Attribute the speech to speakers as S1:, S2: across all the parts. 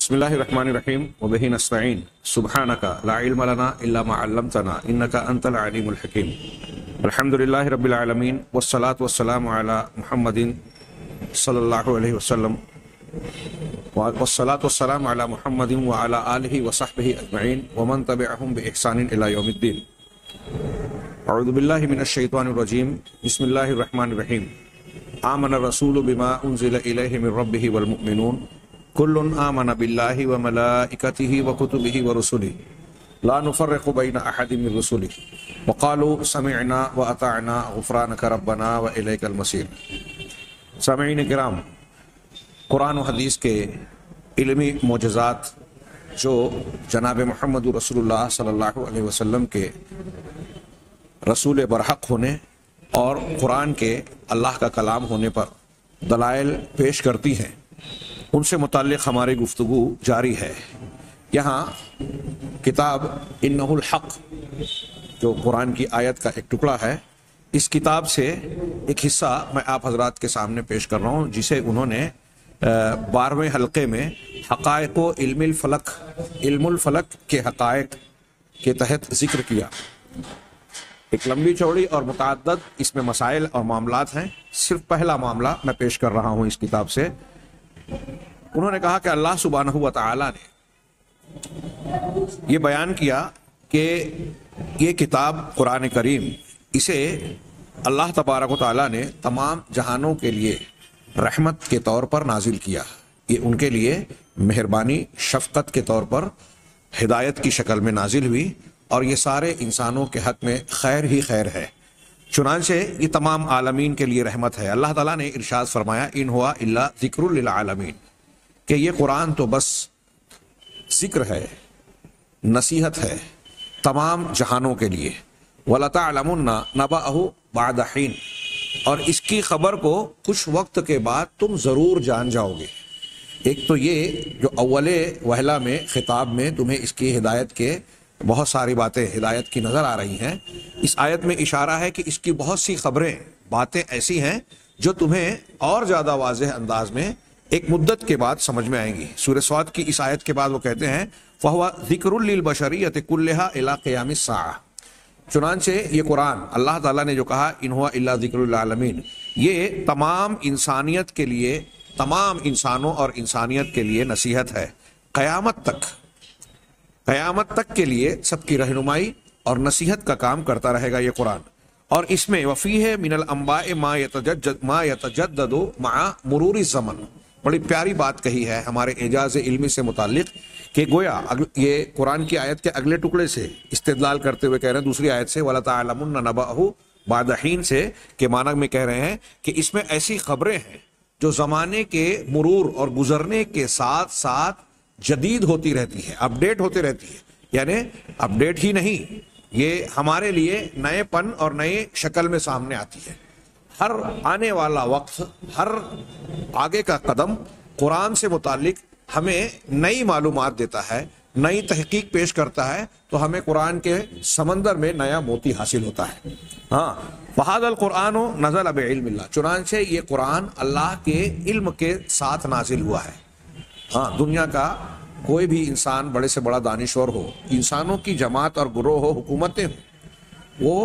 S1: بسم اللہ الرحمن الرحیم وبہ نستعین سبحانک لا علم لنا الا ما علمتنا انک انت العلیم الحکیم الحمد للہ رب العالمین والصلاة والسلام علی محمد صلی اللہ علیہ وسلم والصلاة والسلام علی محمد وعلی آلہ وصحبہ اجمعین ومن تبعہم بإحسان الی یوم الدین. اعوذ باللہ من الشیطان الرجیم. بسم اللہ الرحمن الرحیم. آمن الرسول بما انزل الیہ من ربہ والمؤمنون کل آمن باللہ وملائکتہ وکتبہ ورسلہ لا نفرق بین احد من رسلہ وقالوا سمعنا واطعنا غفرانک ربنا والیک المصیر. سامعین کرام، قرآن و حدیث کے علمی معجزات جو جناب محمد رسول اللہ صلی اللہ علیہ وسلم کے رسول برحق ہونے اور قرآن کے اللہ کا کلام ہونے پر دلائل پیش کرتی ہیں، ان سے متعلق ہماری گفتگو جاری ہے. یہاں کتاب انہ الحق جو قرآن کی آیت کا ایک ٹکڑا ہے، اس کتاب سے ایک حصہ میں آپ حضرات کے سامنے پیش کر رہا ہوں، جسے انہوں نے 12ویں حلقے میں حقائق و علم الفلک کے حقائق کے تحت ذکر کیا. ایک لمبی چوڑی اور متعدد اس میں مسائل اور معاملات ہیں. صرف پہلا معاملہ میں پیش کر رہا ہوں اس کتاب سے. انہوں نے کہا کہ اللہ سبحانہ و تعالی نے یہ بیان کیا کہ یہ کتاب قرآن کریم، اسے اللہ تبارک و تعالی نے تمام جہانوں کے لیے رحمت کے طور پر نازل کیا. یہ ان کے لیے مہربانی شفقت کے طور پر ہدایت کی شکل میں نازل ہوئی، اور یہ سارے انسانوں کے حق میں خیر ہی خیر ہے. چنانچہ یہ تمام عالمین کے لیے رحمت ہے. اللہ تعالیٰ نے ارشاد فرمایا ان ہوا الا ذکر للعالمین، کہ یہ قرآن تو بس ذکر ہے، نصیحت ہے تمام جہانوں کے لیے. وَلَتَعْلَمُنَّ نَبَأَهُ بَعْدَ حِينٍ، اور اس کی خبر کو کچھ وقت کے بعد تم ضرور جان جاؤ گے. ایک تو یہ جو اول وہلہ میں خطاب میں تمہیں اس کی ہدایت کے بہت ساری باتیں ہدایت کی نظر آ رہی ہیں، اس آیت میں اشارہ ہے کہ اس کی بہت سی خبریں باتیں ایسی ہیں جو تمہیں اور زیادہ واضح انداز میں ایک مدت کے بعد سمجھ میں آئیں گی. سورہ صاد کی اس آیت کے بعد وہ کہتے ہیں فَهُوَ ذِكْرٌ لِّلْبَشَرِيَّةِ كُلِّهَا إِلَىٰ قِيَامِ السَّاعَةِ. چنانچہ یہ قرآن اللہ تعالیٰ نے جو کہا ان ہوا الا ذکر للعالمین، یہ تمام انسانیت کے لیے، تمام انسانوں اور انسانیت کے لیے نصیحت ہے. قیامت تک کے لیے سب کی رہنمائی اور نصیحت کا کام کرتا رہے گا یہ قرآن. اور اس میں وفیہ من الانباء ما یتجدد مع مرور الزمن. بڑی پیاری بات کہی ہے ہمارے اعجاز علمی سے متعلق، کہ گویا یہ قرآن کی آیت کے اگلے ٹکڑے سے استدلال کرتے ہوئے کہہ رہے ہیں، دوسری آیت سے وَلَتَعْلَمُنَّ نَبَأَهُ بَعْدَ حِينٍ سے، کہ معنی میں کہہ رہے ہیں کہ اس میں ایسی خبریں ہیں جو زمانے کے مرور اور گزرنے کے ساتھ ساتھ جدید ہوتی رہتی ہے، اپڈیٹ ہوتی رہتی ہے. یعنی اپڈیٹ ہی نہیں، یہ ہمارے لیے نئے پن اور نئے شکل میں سامنے آتی ہے. ہر آنے والا وقت، ہر آگے کا قدم قرآن سے متعلق ہمیں نئی معلومات دیتا ہے، نئی تحقیق پیش کرتا ہے، تو ہمیں قرآن کے سمندر میں نیا موتی حاصل ہوتا ہے. ہاں، وَهَذَا الْقُرْآنُ نَزَلَ بِعِلْمِ اللَّهِ. چنانچہ یہ قرآن اللہ کے علم کے ساتھ نازل ہوا ہے. ہاں، دنیا کا کوئی بھی انسان بڑے سے بڑا دانشور ہو، انسانوں کی جماعت اور گروہ ہو، حکومتیں ہوں، وہ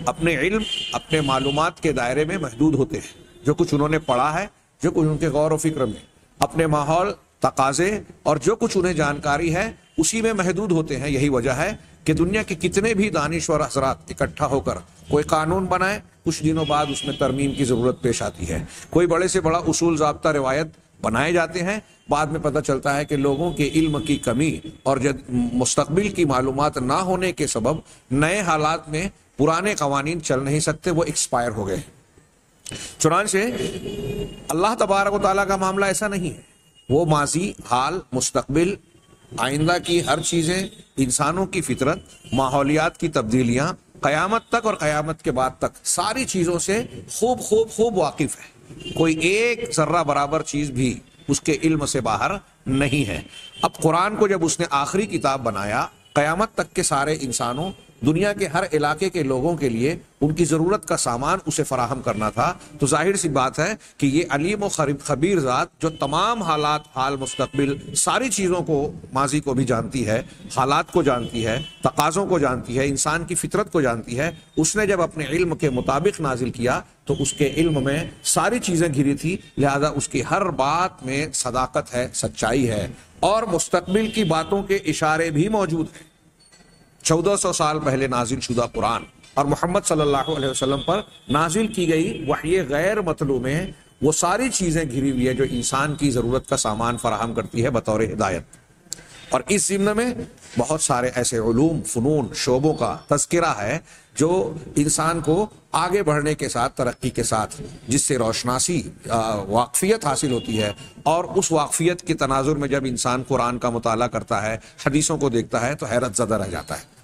S1: اپنے علم، اپنے معلومات کے دائرے میں محدود ہوتے ہیں. جو کچھ انہوں نے پڑھا ہے، جو کچھ ان کے غور و فکر میں، اپنے ماحول، تقاضے اور جو کچھ انہیں جانکاری ہے، اسی میں محدود ہوتے ہیں. یہی وجہ ہے کہ دنیا کے کتنے بھی دانشور حضرات اکٹھا ہو کر کوئی قانون بنائے، کچھ دنوں بعد اس میں ترمیم کی ضرورت پیش آتی ہے. کوئی بڑے سے بڑا اصول ضابطہ روایت بنائے جاتے ہیں، بعد میں پتہ چلتا ہے کہ لوگوں کے علم کی کمی اور مستقبل کی معلومات نہ ہونے کے سبب نئے حالات میں پرانے قوانین چل نہیں سکتے، وہ ایکسپائر ہو گئے. چنانچہ اللہ تبارک و تعالیٰ کا معاملہ ایسا نہیں ہے. وہ ماضی، حال، مستقبل، آئندہ کی ہر چیزیں، انسانوں کی فطرت، ماحولیات کی تبدیلیاں، قیامت تک اور قیامت کے بعد تک ساری چیزوں سے خوب واقف ہے. کوئی ایک ذرہ برابر چیز بھی اس کے علم سے باہر نہیں ہے. اب قرآن کو جب اس نے آخری کتاب بنایا، قیامت تک کے سارے انسانوں دنیا کے ہر علاقے کے لوگوں کے لیے ان کی ضرورت کا سامان اسے فراہم کرنا تھا، تو ظاہر سی بات ہے کہ یہ علیم و خبیر ذات جو تمام حالات، حال، مستقبل، ساری چیزوں کو، ماضی کو بھی جانتی ہے، حالات کو جانتی ہے، تقاضوں کو جانتی ہے، انسان کی فطرت کو جانتی ہے، اس نے جب اپنے علم کے مطابق نازل کیا تو اس کے علم میں ساری چیزیں گھری تھی، لہذا اس کی ہر بات میں صداقت ہے، سچائی ہے، اور مستقبل کی باتوں کے اشارے بھی موجود ہیں۔ 1400 سال پہلے نازل شدہ قرآن اور محمد صلی اللہ علیہ وسلم پر نازل کی گئی وحی غیر مطلوع میں وہ ساری چیزیں گھری ہوئی ہے جو انسان کی ضرورت کا سامان فراہم کرتی ہے بطور ہدایت۔ اور اس ضمن میں بہت سارے ایسے علوم، فنون، شعبوں کا تذکرہ ہے جو انسان کو آگے بڑھنے کے ساتھ، ترقی کے ساتھ، جس سے روشناسی، واقفیت حاصل ہوتی ہے، اور اس واقفیت کے تناظر میں جب انسان قرآن کا مطالعہ کرتا ہے، حدیثوں کو دیکھتا ہے تو حیرت زدہ رہ جاتا ہے،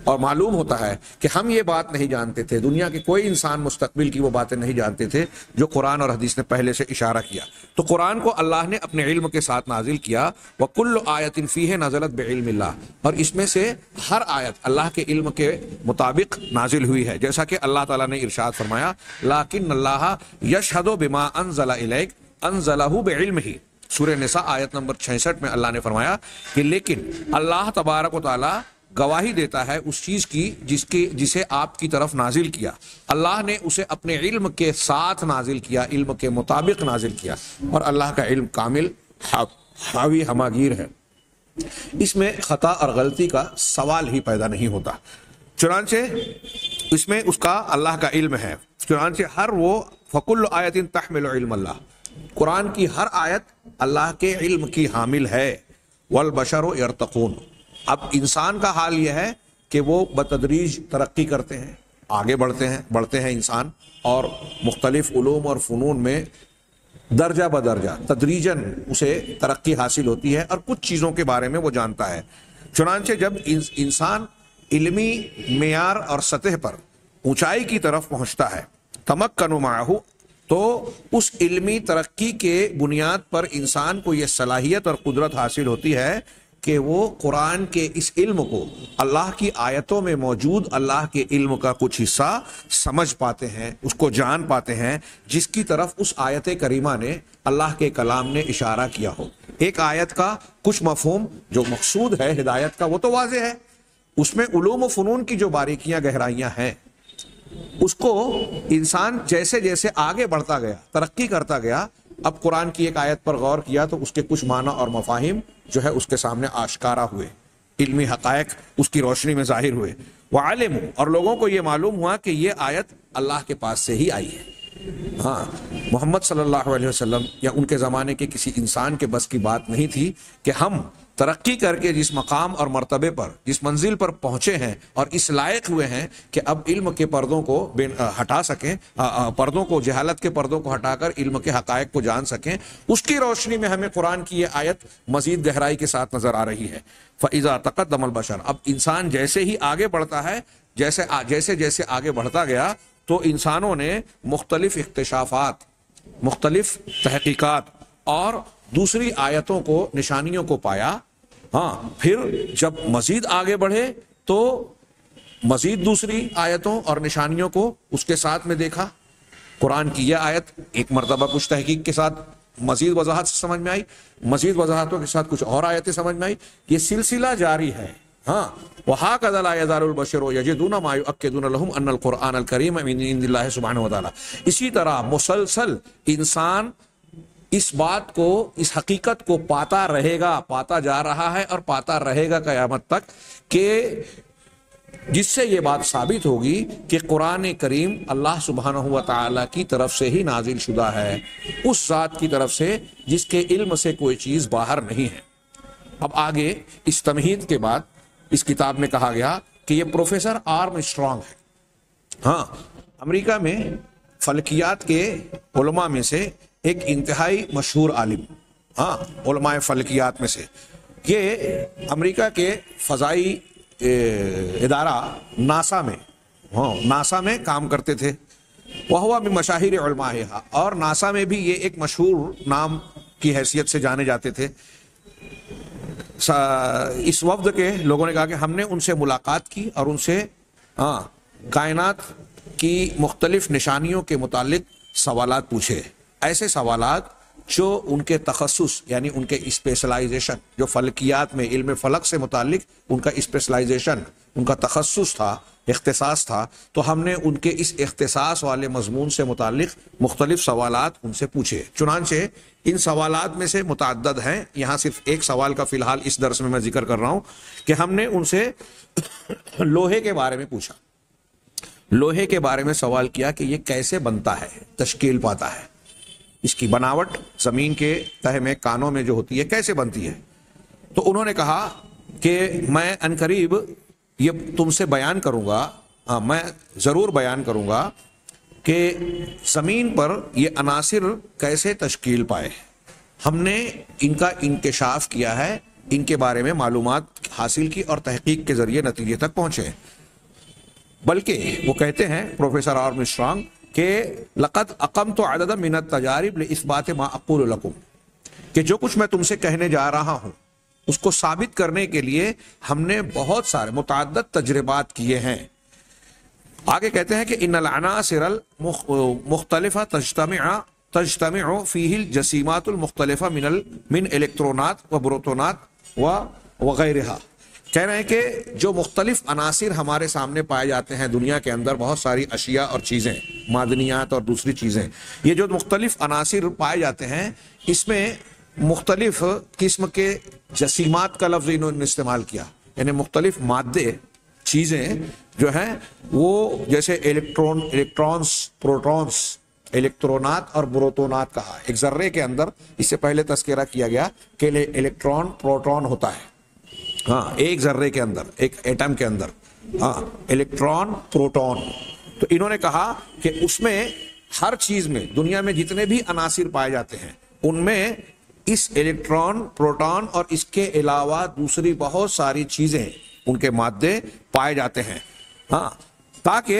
S1: اور معلوم ہوتا ہے کہ ہم یہ بات نہیں جانتے تھے، دنیا کے کوئی انسان مستقبل کی وہ باتیں نہیں جانتے تھے جو قرآن اور حدیث نے پہلے سے اشارہ کیا۔ تو قرآن کو اللہ نے اپنے علم کے ساتھ نازل کیا، وَكُلُّ آیَةٍ فِيهِ نَزَلَتْ بِعِلْمِ اللَّهِ، اور اس میں سے ہر آیت اللہ کے علم کے مطابق نازل ہوئی ہے، جیسا کہ اللہ تعالیٰ نے ارشاد فرمایا لَكِنَّ اللَّهَ يَشْهَدُ بِمَا أَنزَلَ إِلَيْكَ أَنزَلَهُ بِعِلْمِهِ۔ سورہ نساء آیت نمبر 66 میں اللہ نے فرمایا کہ لیکن اللہ تبارک و تعالیٰ گواہی دیتا ہے اس چیز کی جسے آپ کی طرف نازل کیا، اللہ نے اسے اپنے علم کے ساتھ نازل کیا، علم کے مطابق نازل کیا، اور اللہ کا علم کامل، حاوی، ہماگیر ہے، اس میں خطا اور غلطی کا سوال ہی پیدا نہیں ہوتا، چنانچہ اس میں اس کا اللہ کا علم ہے، چنانچہ ہر وہ فَكُلُّ آیَةٍ تَحْمِلُ عِلْمَ اللَّهِ، قرآن کی ہر آیت اللہ کے علم کی حامل ہے، وَالْبَشَرُ يَرْتَقُونَ۔ اب انسان کا حال یہ ہے کہ وہ بتدریج ترقی کرتے ہیں، آگے بڑھتے ہیں انسان، اور مختلف علوم اور فنون میں درجہ بدرجہ تدریجاً اسے ترقی حاصل ہوتی ہے، اور کچھ چیزوں کے بارے میں وہ جانتا ہے، چنانچہ جب انسان علمی معیار اور سطح پر اونچائی کی طرف پہنچتا ہے، تمکن معہ، تو اس علمی ترقی کے بنیاد پر انسان کو یہ صلاحیت اور قدرت حاصل ہوتی ہے کہ وہ قرآن کے اس علم کو، اللہ کی آیتوں میں موجود اللہ کے علم کا کچھ حصہ سمجھ پاتے ہیں، اس کو جان پاتے ہیں، جس کی طرف اس آیت کریمہ نے، اللہ کے کلام نے اشارہ کیا ہو۔ ایک آیت کا کچھ مفہوم جو مقصود ہے ہدایت کا وہ تو واضح ہے، اس میں علوم و فنون کی جو باریکیاں، گہرائیاں ہیں، اس کو انسان جیسے جیسے آگے بڑھتا گیا، ترقی کرتا گیا، اب قرآن کی ایک آیت پر غور کیا تو اس کے کچھ معنی اور مفاہیم جو ہے اس کے سامنے آشکارا ہوئے، علمی حقائق اس کی روشنی میں ظاہر ہوئے، وعلموا، اور لوگوں کو یہ معلوم ہوا کہ یہ آیت اللہ کے پاس سے ہی آئی ہے۔ ہاں، محمد صلی اللہ علیہ وسلم یا ان کے زمانے کے کسی انسان کے بس کی بات نہیں تھی کہ ہم ترقی کر کے جس مقام اور مرتبے پر، جس منزل پر پہنچے ہیں اور اس لائق ہوئے ہیں کہ اب علم کے پردوں کو ہٹا سکیں، پردوں کو، جہالت کے پردوں کو ہٹا کر علم کے حقائق کو جان سکیں، اس کی روشنی میں ہمیں قرآن کی یہ آیت مزید گہرائی کے ساتھ نظر آ رہی ہے۔ فَإِذَا تَقَدَّمَ الْبَشَرُ، اب انسان جیسے ہی آگے بڑھتا ہے، جیسے جیسے آگے بڑھتا گیا تو انسانوں نے مختلف اکتشافات، مختلف تحقیقات اور دوسری آیتوں کو، نشانیوں کو پایا۔ ہاں، پھر جب مزید آگے بڑھے تو مزید دوسری آیتوں اور نشانیوں کو اس کے ساتھ میں دیکھا۔ قرآن کی یہ آیت ایک مرتبہ کچھ تحقیق کے ساتھ مزید وضاحت سے سمجھ میں آئی، مزید وضاحتوں کے ساتھ کچھ اور آیتیں سمجھ میں آئی، یہ سلسلہ جاری ہے۔ ہاں، وَهَكَذَا لَا يَزَالُ الْبَشَرُ يَجِدُونَ مَا يُؤَكِّدُونَ لَهُمْ أَنَّ الْقُرْآنَ الْكَرِيمَ مِنْ عِنْدِ اللَّهِ سُبْحَانَهُ وَتَعَالَى۔ اسی طرح مسلسل انسان اس بات کو، اس حقیقت کو پاتا رہے گا، پاتا جا رہا ہے اور پاتا رہے گا قیامت تک، کہ جس سے یہ بات ثابت ہوگی کہ قرآن کریم اللہ سبحانہ و تعالیٰ کی طرف سے ہی نازل شدہ ہے، اس ذات کی طرف سے جس کے علم سے کوئی چیز باہر نہیں ہے۔ اب آگے اس تمہید کے بعد اس کتاب میں کہا گیا کہ یہ پروفیسر آرم اسٹرانگ ہے، ہاں، امریکہ میں فلکیات کے علماء میں سے ایک انتہائی مشہور عالم، ہاں، علماء فلکیات میں سے، یہ امریکہ کے فضائی ادارہ ناسا میں کام کرتے تھے، وہو من مشاہیر علمائها، اور ناسا میں بھی یہ ایک مشہور نام کی حیثیت سے جانے جاتے تھے۔ اس وفد کے لوگوں نے کہا کہ ہم نے ان سے ملاقات کی اور ان سے کائنات کی مختلف نشانیوں کے متعلق سوالات پوچھے، ایسے سوالات جو ان کے تخصص یعنی ان کے اسپیشلائزیشن، جو فلکیات میں علم فلک سے متعلق ان کا اسپیشلائزیشن، ان کا تخصص تھا، اختصاص تھا، تو ہم نے ان کے اس اختصاص والے مضمون سے متعلق مختلف سوالات ان سے پوچھے۔ چنانچہ ان سوالات میں سے متعدد ہیں، یہاں صرف ایک سوال کا فی الحال اس درس میں ذکر کر رہا ہوں کہ ہم نے ان سے لوہے کے بارے میں پوچھا، لوہے کے بارے میں سوال کیا کہ یہ کیسے بنتا ہے، تشکیل پاتا ہے، اس کی بناوٹ زمین کے تہہ میں کانوں میں جو ہوتی ہے کیسے بنتی ہے۔ تو انہوں نے کہا کہ میں عنقریب یہ تم سے بیان کروں گا، میں ضرور بیان کروں گا کہ زمین پر یہ عناصر کیسے تشکیل پائے۔ ہم نے ان کا انکشاف کیا ہے، ان کے بارے میں معلومات حاصل کی اور تحقیق کے ذریعے نتیجے تک پہنچے۔ بلکہ وہ کہتے ہیں پروفیسر آرمسٹرانگ کہ لقد اقمت عددا من التجارب لاثبات ما اقول لكم، کہ جو کچھ میں تم سے کہنے جا رہا ہوں اس کو ثابت کرنے کے لیے ہم نے بہت سارے متعدد تجربات کیے ہیں۔ آگے کہتے ہیں کہ ان العناصر المختلفہ تجتمع فیہ الجسیمات المختلفہ من الیکٹرونات و پروٹونات وغیرہ۔ کہہ رہے ہیں کہ جو مختلف عناصر ہمارے سامنے پائے جاتے ہیں دنیا کے اندر، بہت ساری اشیاء اور چیزیں، معدنیات اور دوسری چیزیں، یہ جو مختلف عناصر پائے جاتے ہیں اس میں مختلف قسم کے جسیمات کا لفظ انہوں نے استعمال کیا، یعنی مختلف مادے، چیزیں جو ہیں وہ جیسے الیکٹرونز، پروٹونز، الیکٹرونات اور پروٹونات کہا۔ ایک ذرے کے اندر اس سے پہلے تذکرہ کیا گیا کہ الیکٹرون پروٹون ہوتا ہے، ایک ذرے کے اندر، ایک ایٹم کے اندر، الیکٹرون پروٹون۔ تو انہوں نے کہا کہ اس میں ہر چیز میں، دنیا میں جتنے بھی عناصر پائے جاتے ہیں ان میں اس الیکٹرون، پروٹون اور اس کے علاوہ دوسری بہت ساری چیزیں، ان کے مادے پائے جاتے ہیں، تاکہ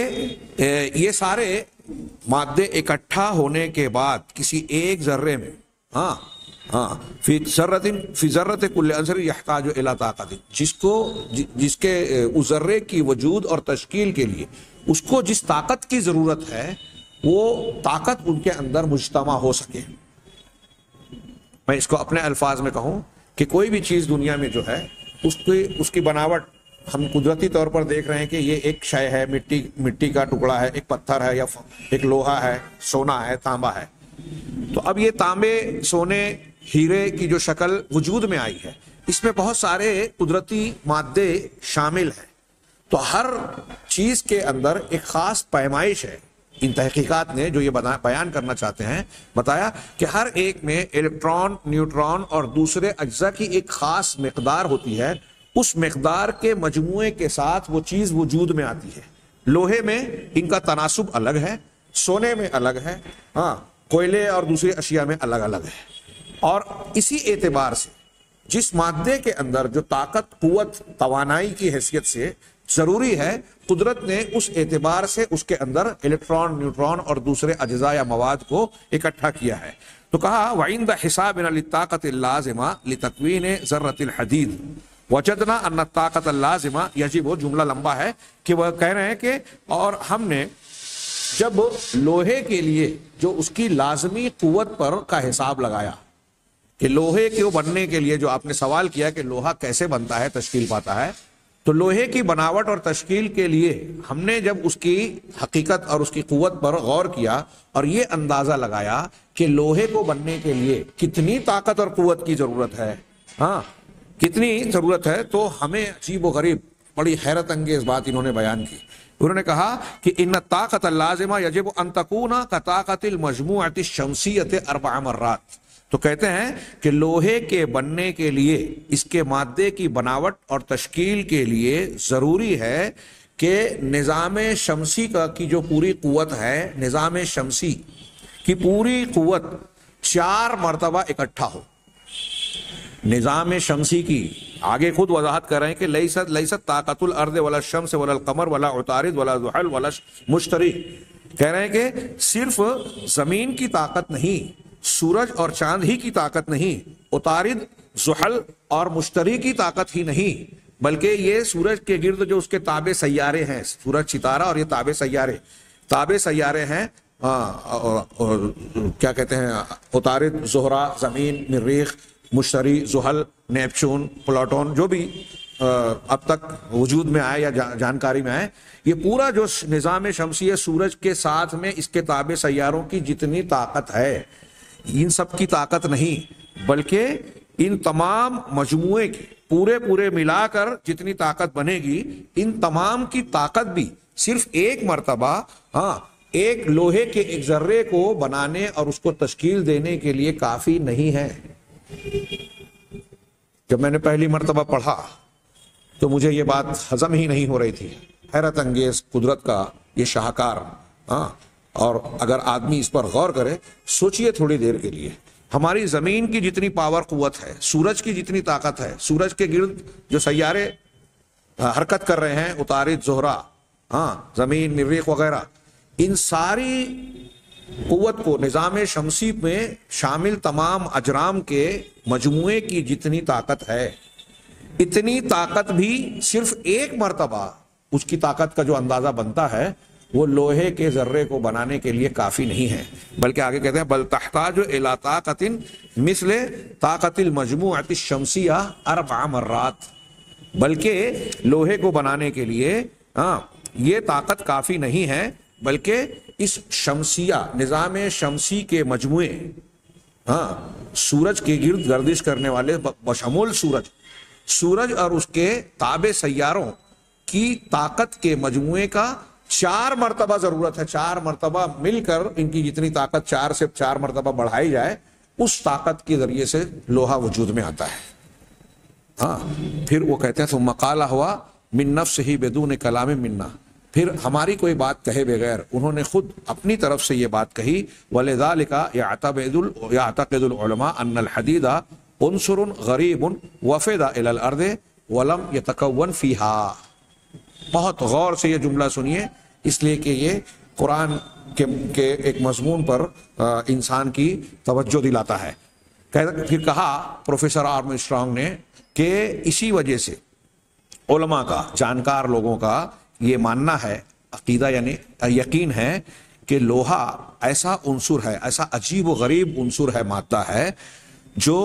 S1: یہ سارے مادے اکٹھا ہونے کے بعد کسی ایک ذرے میں فی ذرۃ کل عنصر یحتاج الی طاقت، جس کے اس ذرے کی وجود اور تشکیل کے لیے اس کو جس طاقت کی ضرورت ہے وہ طاقت ان کے اندر مجتمع ہو سکے۔ میں اس کو اپنے الفاظ میں کہوں کہ کوئی بھی چیز دنیا میں جو ہے اس کی بناوٹ ہم قدرتی طور پر دیکھ رہے ہیں کہ یہ ایک شے ہے، مٹی کا ٹکڑا ہے، ایک پتھر ہے، یا ایک لوہا ہے، سونا ہے، تانبا ہے۔ تو اب یہ تانبے، سونے، ہیرے کی جو شکل وجود میں آئی ہے اس میں بہت سارے قدرتی مادے شامل ہیں، تو ہر چیز کے اندر ایک خاص پیمائش ہے۔ ان تحقیقات نے جو یہ بیان کرنا چاہتے ہیں بتایا کہ ہر ایک میں الیکٹران، نیوٹران اور دوسرے اجزاء کی ایک خاص مقدار ہوتی ہے، اس مقدار کے مجموعے کے ساتھ وہ چیز وجود میں آتی ہے۔ لوہے میں ان کا تناسب الگ ہے، سونے میں الگ ہے، کوئلے اور دوسری اشیاء میں الگ الگ ہے۔ اور اسی اعتبار سے جس مادے کے اندر جو طاقت، قوت، توانائی کی حیثیت سے ضروری ہے، قدرت نے اس اعتبار سے اس کے اندر الیکٹران، نیوٹران اور دوسرے اجزاء یا مواد کو اکٹھا کیا ہے۔ تو کہا وَعِنْدَ حِسَابِنَا لِلطَّاقَةِ اللَّازِمَةِ لِتَكْوِينِ ذَرَّةِ الْحَدِيدِ وَجَدْنَا أَنَّ الطَّاقَةَ اللَّازِمَةَ يَجِبُ، جملہ لمبا ہے کہ وہ کہہ رہے ہیں کہ اور ہم نے جب لوہے کے لیے جو اس کی لازمی قوت پر کا حساب لگایا کہ لوہے کے بننے کے لیے، جو آپ نے سوال کیا کہ لوہا کیسے بنتا ہے، تشکیل پاتا ہے، تو لوہے کی بناوٹ اور تشکیل کے لیے ہم نے جب اس کی حقیقت اور اس کی قوت پر غور کیا اور یہ اندازہ لگایا کہ لوہے کو بننے کے لیے کتنی طاقت اور قوت کی ضرورت ہے، کتنی ضرورت ہے، تو ہمیں عجیب و غریب، بڑی حیرت انگیز بات انہوں نے بیان کی۔ انہوں نے کہا کہ ان الطاقت اللازمہ یجب ان تکون کطاقت المجموعۃ الشمسیۃ 4 مرات۔ تو کہتے ہیں کہ لوہے کے بننے کے لیے، اس کے مادے کی بناوٹ اور تشکیل کے لیے ضروری ہے کہ نظام شمسی کی جو پوری قوت ہے، نظام شمسی کی پوری قوت 4 مرتبہ اکٹھا ہو۔ نظام شمسی کی آگے خود وضاحت کر رہے ہیں کہ لیست طاقت الارض ولا الشمس ولا القمر ولا عطارد ولا زحل ولا مشتری، کہہ رہے ہیں کہ صرف زمین کی طاقت نہیں، سورج اور چاند ہی کی طاقت نہیں، عطارد زحل اور مشتری کی طاقت ہی نہیں بلکہ یہ سورج کے گرد جو اس کے تابع سیارے ہیں، سورج ستارہ اور یہ تابع سیارے ہیں، کیا کہتے ہیں، عطارد، زہرہ، زمین، مریخ، مشتری، زحل، نیپچون، پلوٹون، جو بھی اب تک وجود میں آئے یا جانکاری میں آئے، یہ پورا جو نظام شمسی ہے، سورج کے ساتھ میں اس کے تابع سیاروں کی جتنی طاقت ہے، ان سب کی طاقت نہیں بلکہ ان تمام مجموعے کی پورے ملا کر جتنی طاقت بنے گی، ان تمام کی طاقت بھی صرف ایک مرتبہ ایک لوہے کے ایک ذرے کو بنانے اور اس کو تشکیل دینے کے لیے کافی نہیں ہے۔ جب میں نے پہلی مرتبہ پڑھا تو مجھے یہ بات ہضم ہی نہیں ہو رہی تھی۔ حیرت انگیز قدرت کا یہ شاہکار، اور اگر آدمی اس پر غور کرے، سوچئے تھوڑی دیر کے لیے، ہماری زمین کی جتنی پاور قوت ہے، سورج کی جتنی طاقت ہے، سورج کے گرد جو سیارے حرکت کر رہے ہیں، عطارد، زہرہ، زمین، مریخ وغیرہ، ان ساری قوت کو نظام شمسی میں شامل تمام اجرام کے مجموعے کی جتنی طاقت ہے، اتنی طاقت بھی صرف ایک مرتبہ اس کی طاقت کا جو اندازہ بنتا ہے وہ لوہے کے ذرے کو بنانے کے لیے کافی نہیں ہے، بلکہ آگے کہتے ہیں بل تحتاج الی طاقت مثل طاقت المجموعۃ الشمسیہ 4 مرات، بلکہ لوہے کو بنانے کے لیے یہ طاقت کافی نہیں ہے بلکہ اس شمسیہ نظام شمسی کے مجموعے، سورج کے گرد گردش کرنے والے بشمول سورج اور اس کے تابع سیاروں کی طاقت کے مجموعے کا 4 مرتبہ ضرورت ہے۔ 4 مرتبہ مل کر ان کی جتنی طاقت 4 سے 4 مرتبہ بڑھائی جائے، اس طاقت کے ذریعے سے لوہا وجود میں آتا ہے۔ پھر وہ کہتے ہیں ثم قال ہوا من نفسہ بدون کلام منا، پھر ہماری کوئی بات کہے بغیر انہوں نے خود اپنی طرف سے یہ بات کہی، وَلِذَلِكَ يَعْتَقِدُ الْعُلَمَاء أَنَّ الْحَدِيدَ عُنصُرٌ غَرِيبٌ وَفِدَ إِلَى الْأَرْضِ وَلَمْ يَتَكَوَّنْ فِيهَا۔ بہت غور سے یہ جملہ سنیے، اس لیے کہ یہ قرآن کے ایک مضمون پر انسان کی توجہ دلاتا ہے۔ پھر کہا پروفیسر آرم اسٹرانگ نے کہ اسی وجہ سے علماء کا، جانکار لوگوں کا یہ ماننا ہے، عقیدہ یعنی یقین ہے کہ لوہا ایسا عنصر ہے، ایسا عجیب و غریب عنصر ہے، مادہ ہے جو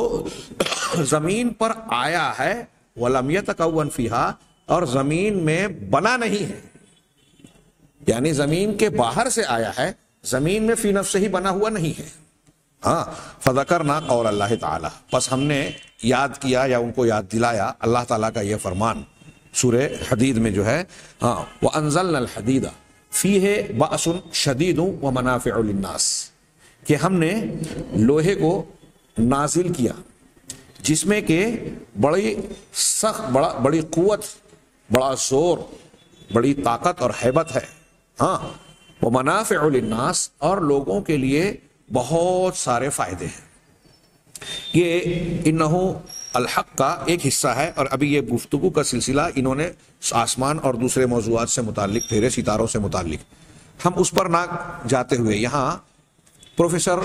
S1: زمین پر آیا ہے، وَلَمْ يَتَكَوَّنْ فِيهَا، اور زمین میں بنا نہیں ہے، یعنی زمین کے باہر سے آیا ہے، زمین میں فی نفس ہی بنا ہوا نہیں ہے۔ فَذَكَرْنَا قَوْلَ اللَّهِ تَعَالَى، پس ہم نے یاد کیا یا ان کو یاد دلایا اللہ تعالیٰ کا یہ فرمان سورہ حدید میں جو ہے، وَأَنزَلْنَا الْحَدِيدَ فِيهِ بَأْسٌ شَدِيدٌ وَمَنَافِعُ لِلنَّاسِ، کہ ہم نے لوہے کو نازل کیا جس میں کہ بڑی سخت، بڑی قوت، بڑا زور، بڑی طاقت اور ہیبت ہے، وَمَنَافِعُ لِلنَّاسِ، اور لوگوں کے لیے بہت سارے فائدے ہیں۔ یہ انہو الحق کا ایک حصہ ہے، اور ابھی یہ گفتگو کا سلسلہ انہوں نے آسمان اور دوسرے موضوعات سے متعلق، پھیرے ستاروں سے متعلق، ہم اس پر نہ جاتے ہوئے یہاں پروفیسر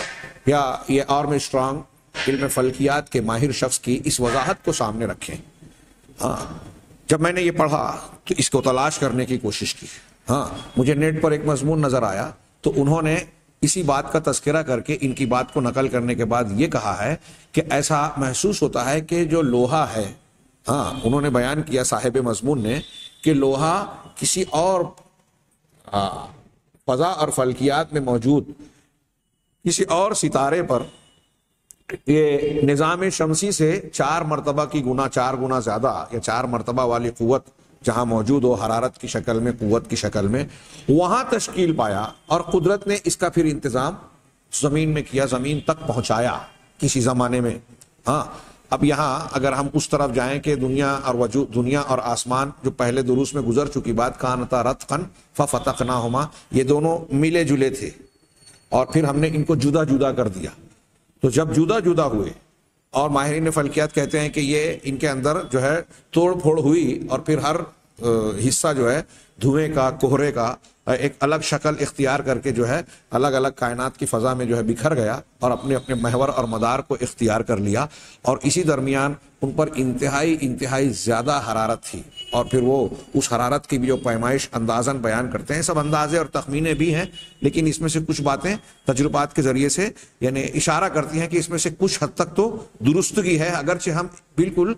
S1: یا یہ آرم اسٹرانگ علم فلکیات کے ماہر شخص کی اس وضاحت کو سامنے رکھیں۔ جب میں نے یہ پڑھا تو اس کو تلاش کرنے کی کوشش کی، مجھے نیٹ پر ایک مضمون نظر آیا تو انہوں نے اسی بات کا تذکرہ کر کے ان کی بات کو نقل کرنے کے بعد یہ کہا ہے کہ ایسا محسوس ہوتا ہے کہ جو لوہا ہے، انہوں نے بیان کیا صاحب مضمون نے کہ لوہا کسی اور فضا اور فلکیات میں موجود کسی اور ستارے پر یہ نظام شمسی سے 4 مرتبہ کی گنا، 4 گنا زیادہ یا 4 مرتبہ والی قوت جہاں موجود ہو، حرارت کی شکل میں، قوت کی شکل میں، وہاں تشکیل پایا، اور قدرت نے اس کا پھر انتظام زمین میں کیا، زمین تک پہنچایا کسی زمانے میں۔ اب یہاں اگر ہم اس طرف جائیں کہ دنیا اور آسمان جو پہلے دروس میں گزر چکی بات، کانتا رتقا ففتقناہما، یہ دونوں ملے جلے تھے اور پھر ہم نے ان کو جدا جدا کر دیا، تو جب جدا جدا ہوئے، اور ماہرین فلکیات کہتے ہیں کہ یہ ان کے اندر جو ہے توڑ پھوڑ ہوئی، اور پھر ہر حصہ جو ہے دھوئیں کا، کوہرے کا ایک الگ شکل اختیار کر کے جو ہے الگ الگ کائنات کی فضا میں جو ہے بکھر گیا اور اپنے اپنے محور اور مدار کو اختیار کر لیا، اور اسی درمیان ان پر انتہائی زیادہ حرارت تھی، اور پھر وہ اس حرارت کی بھی جو پیمائش اندازاً بیان کرتے ہیں، سب اندازے اور تخمینے بھی ہیں، لیکن اس میں سے کچھ باتیں تجربات کے ذریعے سے یعنی اشارہ کرتی ہیں کہ اس میں سے کچھ حد تک تو درستگی ہے، اگرچہ ہم بالکل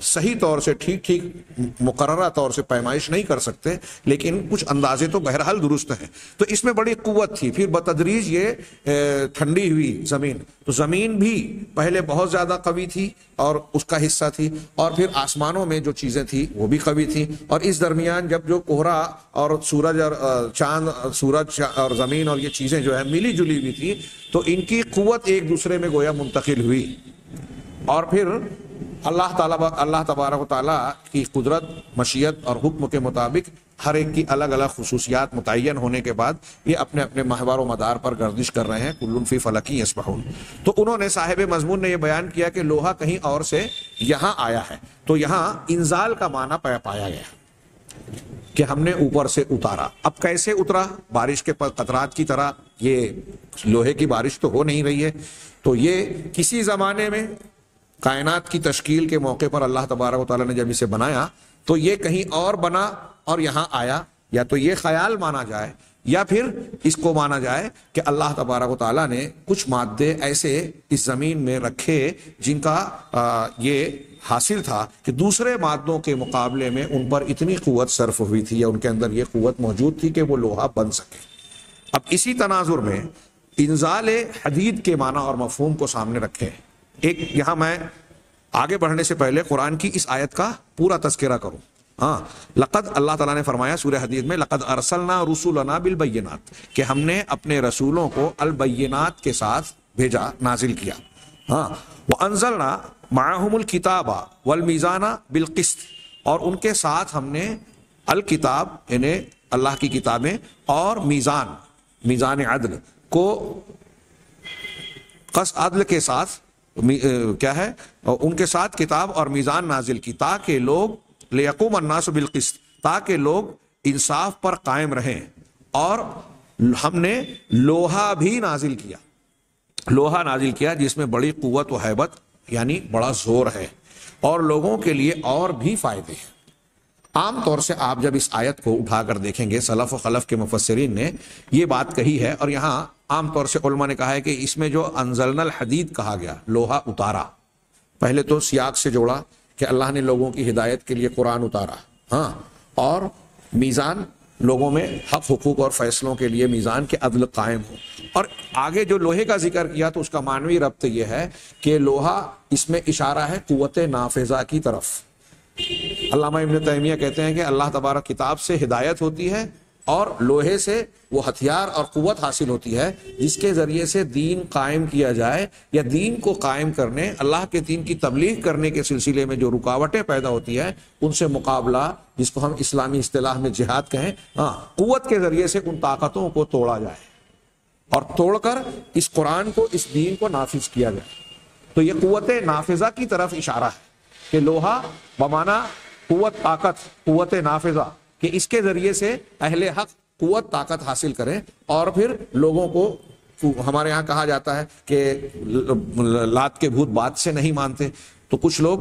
S1: صحیح طور سے ٹھیک مقررہ طور سے پیمائش نہیں کر سکتے، لیکن کچھ اندازے تو بہرحال درست ہیں۔ تو اس میں بڑی قوت تھی، پھر بتدریج یہ ٹھنڈی ہوئی زمین، تو زمین بھی پہلے بہت زیادہ قوی تھی اور اس کا حصہ تھی، اور پھر آسمانوں میں جو چیزیں تھی وہ بھی قوی تھی، اور اس درمیان جب جو کوہرا اور سورج اور چاند، سورج اور زمین اور یہ چیزیں جو ہے ملی جلی ہوئی تھی، تو ان کی قوت ایک دوسرے میں گویا منتقل ہوئی، اور پھر اللہ تبارک و تعالیٰ کی قدرت، مشیت اور حکم کے مطابق ہر ایک کی الگ الگ خصوصیات متعین ہونے کے بعد یہ اپنے اپنے محور و مدار پر گردش کر رہے ہیں، کل فی فلک یسبحون۔ تو انہوں نے، صاحب مضمون نے یہ بیان کیا کہ لوہا کہیں اور سے یہاں آیا ہے، تو یہاں انزال کا معنی پایا گیا کہ ہم نے اوپر سے اتارا۔ اب کیسے اترا؟ بارش کے قطرات کی طرح، یہ لوہے کی بارش تو ہو نہیں رہی ہے، تو یہ کسی زمانے میں کائنات کی تشکیل کے موقع پر اللہ تبارک و تعالیٰ نے جب اسے بنایا تو یہ کہیں اور بنا اور یہاں آیا، یا تو یہ خیال مانا جائے یا پھر اس کو مانا جائے کہ اللہ تبارک و تعالیٰ نے کچھ مادے ایسے اس زمین میں رکھے جن کا یہ حاصل تھا کہ دوسرے مادوں کے مقابلے میں ان پر اتنی قوت صرف ہوئی تھی، یا ان کے اندر یہ قوت موجود تھی کہ وہ لوہا بن سکے۔ اب اسی تناظر میں انزال حدید کے معنی اور مفہوم کو سامنے رکھے، ایک یہاں میں آگے بڑھنے سے پہلے قرآن کی اس آیت کا پورا تذکرہ کروں۔ لقد، اللہ تعالیٰ نے فرمایا سورہ حدید میں، لقد ارسلنا رسولنا بالبینات، کہ ہم نے اپنے رسولوں کو البینات کے ساتھ بھیجا، نازل کیا۔ وانزلنا معهم الکتاب والمیزان بالقسط، اور ان کے ساتھ ہم نے الکتاب یعنی اللہ کی کتابیں اور میزان عدل کو عدل کے ساتھ کیا ہے، ان کے ساتھ کتاب اور میزان نازل کی، تاکہ لوگ لیقوم الناس بالقسط، تاکہ لوگ انصاف پر قائم رہیں، اور ہم نے لوہا بھی نازل کیا جس میں بڑی قوت و ہیبت یعنی بڑا زور ہے، اور لوگوں کے لیے اور بھی فائدے ہیں۔ عام طور سے آپ جب اس آیت کو اٹھا کر دیکھیں گے، سلف و خلف کے مفسرین نے یہ بات کہی ہے، اور یہاں عام طور سے علماء نے کہا ہے کہ اس میں جو انزلنا الحدید کہا گیا، لوہا اتارا، پہلے تو سیاق سے جوڑا کہ اللہ نے لوگوں کی ہدایت کے لیے قرآن اتارا، اور میزان، لوگوں میں حق حقوق اور فیصلوں کے لیے میزان کے عدل قائم ہو، اور آگے جو لوہے کا ذکر کیا تو اس کا معنوی ربط یہ ہے کہ لوہا، اس میں اشارہ ہے قوت نافذہ کی طرف۔ علامہ ابن تیمیہ کہتے ہیں کہ اللہ تبارک کتاب سے ہدایت ہوتی ہے، اور لوہے سے وہ ہتھیار اور قوت حاصل ہوتی ہے جس کے ذریعے سے دین قائم کیا جائے، یا دین کو قائم کرنے، اللہ کے دین کی تبلیغ کرنے کے سلسلے میں جو رکاوٹیں پیدا ہوتی ہے ان سے مقابلہ، جس کو ہم اسلامی اصطلاح میں جہاد کہیں، قوت کے ذریعے سے ان طاقتوں کو توڑا جائے، اور توڑ کر اس قرآن کو، اس دین کو نافذ کیا جائے۔ تو یہ قوت نافذہ کی طرف اشارہ ہے کہ لوہا بمانا قوت، طاقت، قوت نافذہ، کہ اس کے ذریعے سے اہل حق قوت، طاقت حاصل کریں، اور پھر لوگوں کو، ہمارے ہاں کہا جاتا ہے کہ لات کے بھوت بات سے نہیں مانتے، تو کچھ لوگ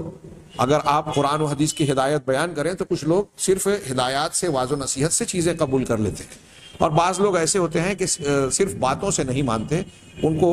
S1: اگر آپ قرآن و حدیث کی ہدایت بیان کریں تو کچھ لوگ صرف ہدایات سے، واضح و نصیحت سے چیزیں قبول کر لیتے ہیں، اور بعض لوگ ایسے ہوتے ہیں کہ صرف باتوں سے نہیں مانتے، ان کو